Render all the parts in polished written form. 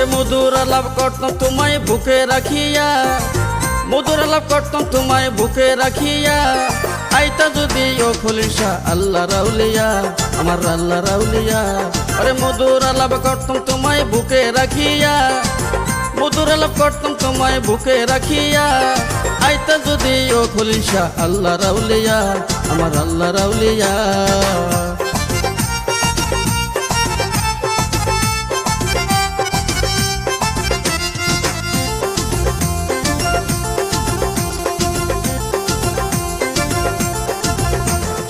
ওরে মধুর আলাপ করতাম তোমায় বুকে রাখিয়া, মধুর আলাপ করতাম তোমায় বুকে রাখিয়া। আইতা যদি ও খলিশা আল্লাহ রাউলিয়া, আমার আল্লাহ রাউলিয়া। আরে মধুর আলাপ করতাম তোমায় বুকে রাখিয়া, মধুর আলাপ করতাম তোমায় বুকে রাখিয়া। আইতা যদি ও খলিশা আল্লাহ রাউলিয়া, আমার আল্লাহ রাউলিয়া।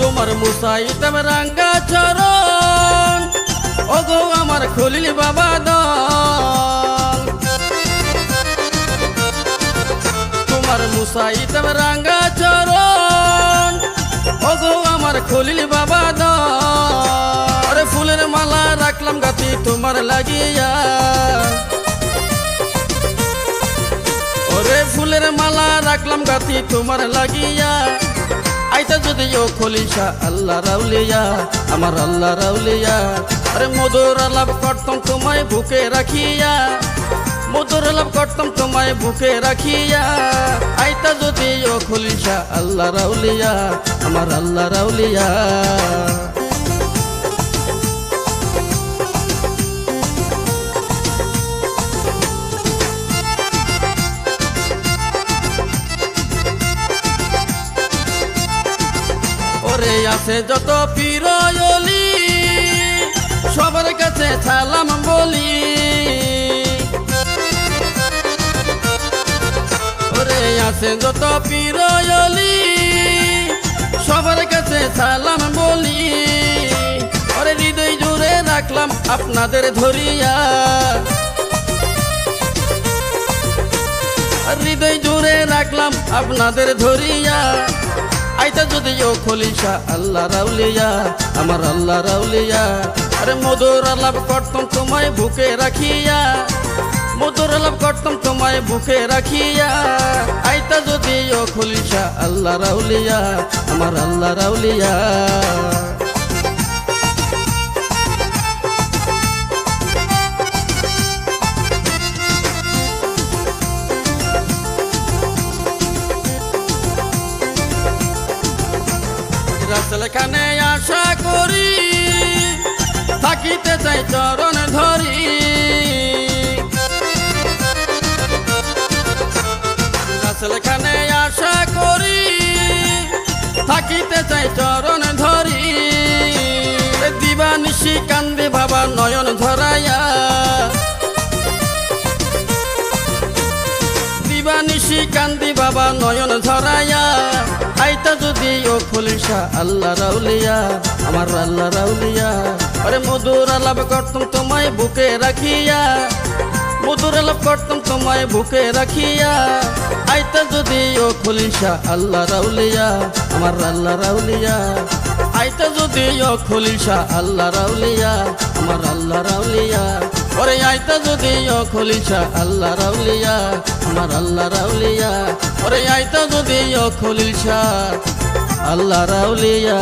তোমার মুসাইতাম রাঙ্গা চরণ, ওগো আমার খলিল বাবা দল। তোমার মুসাইতাম রাঙ্গা চরণ, ওগো আমার খলিল বাবা দল। আরে ফুলের মালা রাখলাম গাতি তোমার লাগিয়া, ওরে ফুলের মালা রাখলাম গাতি তোমার লাগিয়া। আইতা যদি ও খলিশা আল্লাহ রাউলিয়া, আমার আল্লাহ রাউলিয়া। আরে মধুর আলাপ করতাম তোমায় বুকে রাখিয়া, মধুর আলাপ করতাম তোমায় বুকে রাখিয়া। আইতা যদি ও খলিশা আল্লাহ রাউলিয়া, আমার আল্লাহ রাউলিয়া। ওরে আছে যত পীর ওলি, সবার কাছে সালাম বলি। ওরে আছে যত পীর ওলি, সবার কাছে সালাম বলি। ওরে হৃদয় জুড়ে রাখলাম আপনাদের ধরিয়া, হৃদয় জুড়ে রাখলাম আপনাদের ধরিয়া। আইতা যদি ও খলিশা আল্লাহ রাউলিয়া, আমার আল্লাহ রাউলিয়া। আরে মধুর আলাপ করতাম তোমায় বুকে রাখিয়া, মধুর আলাপ করতাম তোমায় বুকে রাখিয়া। আইতা যদি ও খলিশা আল্লাহ রাউলিয়া, আমার আল্লাহ রাউলিয়া। রাসূলখানে আশা করি, থাকিতে চাই চরণ ধরি। রাসূলখানে আশা করি, থাকিতে চাই চরণ ধরি। দিবানিশি কান্দে বাবা নয়ন ধরাইয়া, দিবানিশি কান্দি বাবা নয়ন ধরাইয়া। আইতা যদি ও খলিশা আল্লাহ রাউলিয়া, আমার আল্লাহ রাউলিয়া। আরে মধুর আলাপ করতাম তোমায় বুকে রাখিয়া, মধুর আলাপ করতাম তোমায় বুকে রাখিয়া। আইতা যদি ও খলিশা আল্লাহ রাউলিয়া, আমার আল্লাহ রাউলিয়া। আইতা যদি ও খলিশা আল্লাহ রাউলিয়া, আমার আল্লাহ রাউলিয়া। ওরে আইতা যদি ও খলিশা আল্লাহ রাউলিয়া, আমার আল্লাহ রাউলিয়া। ওরে আইতা যদি ও খলিশা আল্লাহ রাউলিয়া।